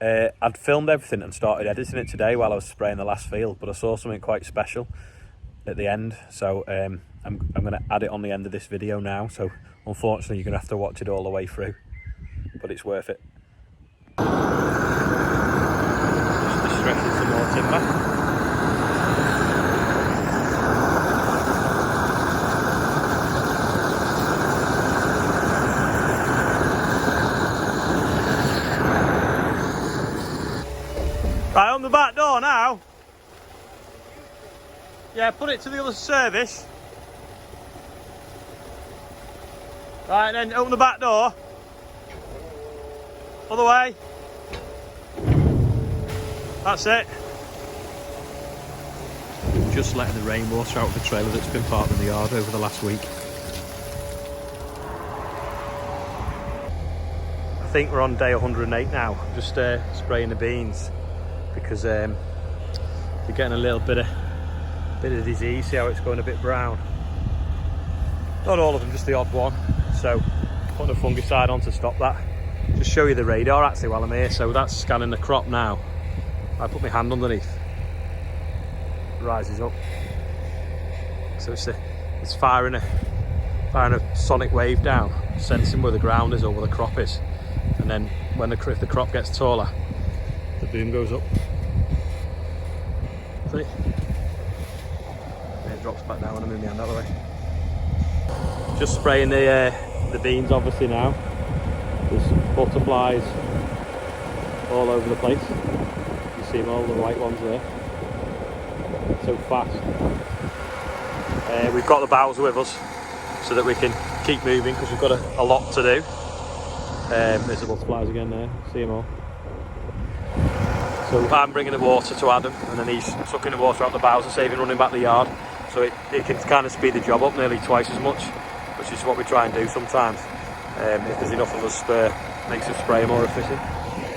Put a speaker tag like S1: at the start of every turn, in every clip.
S1: I'd filmed everything and started editing it today while I was spraying the last field, but I saw something quite special at the end, so I'm going to add it on the end of this video now. So unfortunately you're going to have to watch it all the way through, but it's worth it. Just distressing some more timber. Right, on the back door now. Yeah, put it to the other service. Right, then open the back door. Other way. That's it. Just letting the rainwater out of the trailer that's been parked in the yard over the last week. I think we're on day 108 now. Just spraying the beans because they're getting a little bit of disease. See how it's going a bit brown. Not all of them, just the odd one. So putting a fungicide on to stop that. Just show you the radar actually while I'm here. So that's scanning the crop now. I put my hand underneath. It rises up. So it's firing a sonic wave down, sensing where the ground is or where the crop is. And then if the crop gets taller, the boom goes up. See? It drops back down when I move my hand out of the way. Just spraying the beans obviously now. There's butterflies all over the place. You see them, all the white ones there. So fast. We've got the bowser with us so that we can keep moving because we've got a lot to do. There's the butterflies again there, see them all. So I'm bringing the water to Adam and then he's sucking the water out the bowser, saving running back the yard. So it can kind of speed the job up nearly twice as much, which is what we try and do sometimes. If there's enough of us spare, makes the spray more efficient.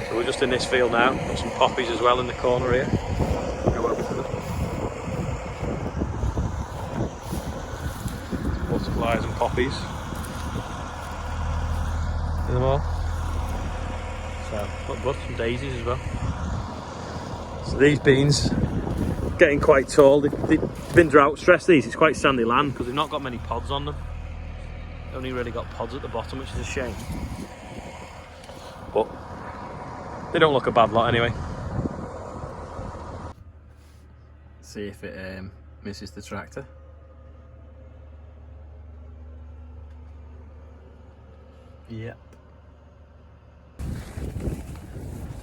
S1: So we're just in this field now, got some poppies as well in the corner here. Go over to them. Butterflies and poppies. See them all? So, look good, some daisies as well. So these beans, getting quite tall. They've been drought stressed these, it's quite sandy land because they've not got many pods on them. Only really got pods at the bottom, which is a shame. But they don't look a bad lot anyway. See if it misses the tractor. Yep.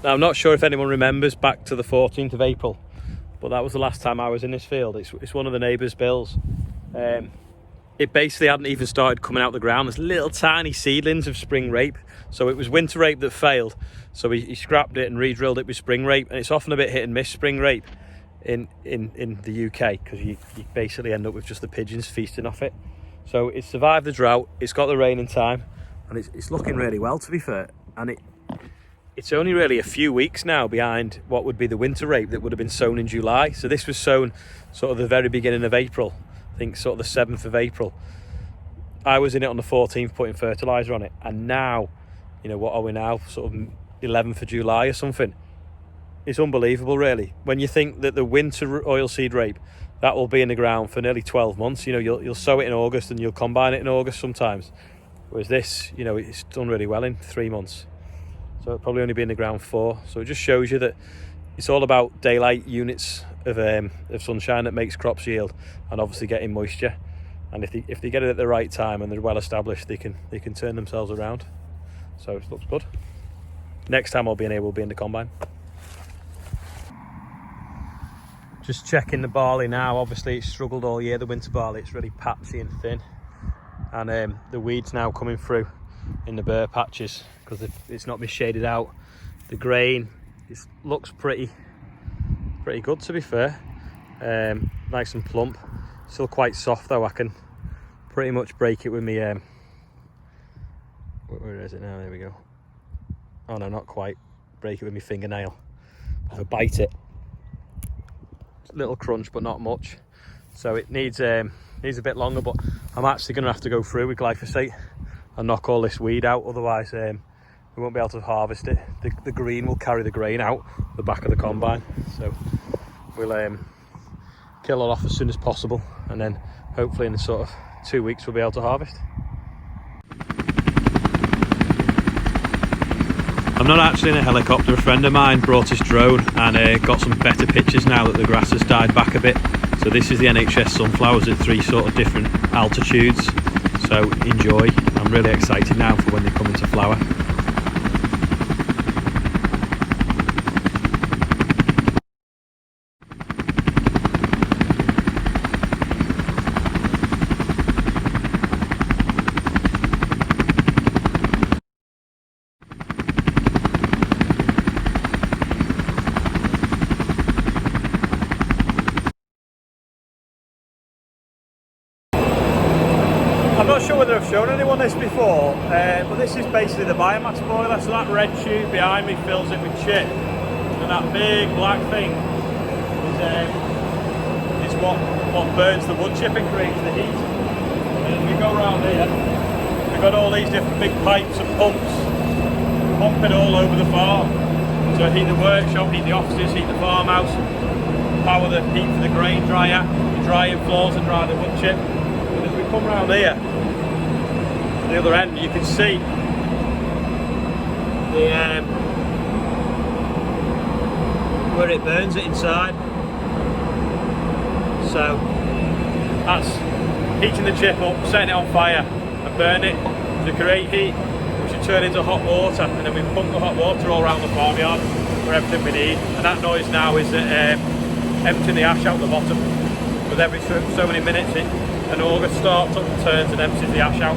S1: Now I'm not sure if anyone remembers back to the 14th of April, but that was the last time I was in this field. It's one of the neighbours' bills. It basically hadn't even started coming out the ground. There's little tiny seedlings of spring rape. So it was winter rape that failed. So he scrapped it and re-drilled it with spring rape. And it's often a bit hit and miss, spring rape, in the UK, because you basically end up with just the pigeons feasting off it. So it's survived the drought. It's got the rain in time. And it's looking really well, to be fair. And it's only really a few weeks now behind what would be the winter rape that would have been sown in July. So this was sown sort of the very beginning of April. I think sort of the 7th of April. I was in it on the 14th putting fertiliser on it, and now, you know, what are we now, sort of 11th of July or something. It's unbelievable really. When you think that the winter oilseed rape, that will be in the ground for nearly 12 months. You know, you'll sow it in August and you'll combine it in August sometimes. Whereas this, you know, it's done really well in 3 months. So it'll probably only be in the ground 4. So it just shows you that it's all about daylight units of sunshine that makes crops yield, and obviously getting moisture. And if they get it at the right time and they're well established, they can turn themselves around. So it looks good. Next time I'll be in here, we'll be in the combine. Just checking the barley now. Obviously it's struggled all year, the winter barley. It's really patchy and thin, and the weeds now coming through in the bare patches because it's not been shaded out. The grain looks pretty good, to be fair. Nice and plump, still quite soft though. I can pretty much break it with me where is it now? There we go. Oh no, not quite. Break it with my fingernail. If I bite it, it's a little crunch but not much, so it needs a bit longer. But I'm actually going to have to go through with glyphosate and knock all this weed out, otherwise we won't be able to harvest it. The green will carry the grain out the back of the combine, so we'll kill it off as soon as possible, and then hopefully in sort of 2 weeks we'll be able to harvest. I'm not actually in a helicopter. A friend of mine brought his drone and got some better pictures now that the grass has died back a bit. So this is the NHS sunflowers at 3 sort of different altitudes, so enjoy. I'm really excited now for when they come into flower. I'm not sure whether I've shown anyone this before, but this is basically the biomass boiler. So that red tube behind me fills it with chip, and that big black thing is what burns the wood chip and creates the heat. And as we go around here, we've got all these different big pipes and pumps pumping all over the farm. So heat the workshop, heat the offices, heat the farmhouse, power the heat for the grain dryer, the drying floors and dry the wood chip. And as we come round here, the other end, you can see the where it burns it inside. So that's heating the chip up, setting it on fire and burn it to create heat, which will turn into hot water, and then we pump the hot water all around the farmyard for everything we need. And that noise now is emptying the ash out the bottom. With every so many minutes an auger starts up and turns and empties the ash out.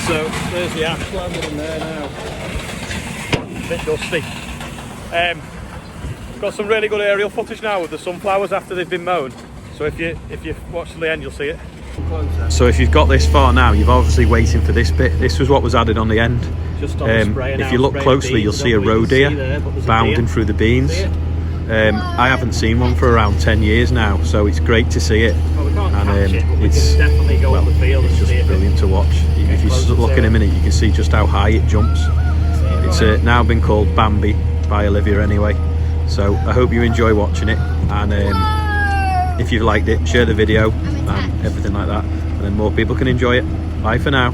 S1: So there's the ash landed in there now. A bit dusty. Got some really good aerial footage now with the sunflowers after they've been mown. So if you watch to the end, you'll see it. So if you've got this far now, you've obviously waiting for this bit. This was what was added on the end. Just on if you look closely, you'll see a roe deer bounding through the beans. I haven't seen one for around 10 years now, so it's great to see it. It's definitely go on the field. It's just brilliant to watch. If you look in a minute, you can see just how high it jumps. It's now been called Bambi by Olivia anyway. So I hope you enjoy watching it, and if you've liked it, share the video and everything like that, and then more people can enjoy it. Bye for now.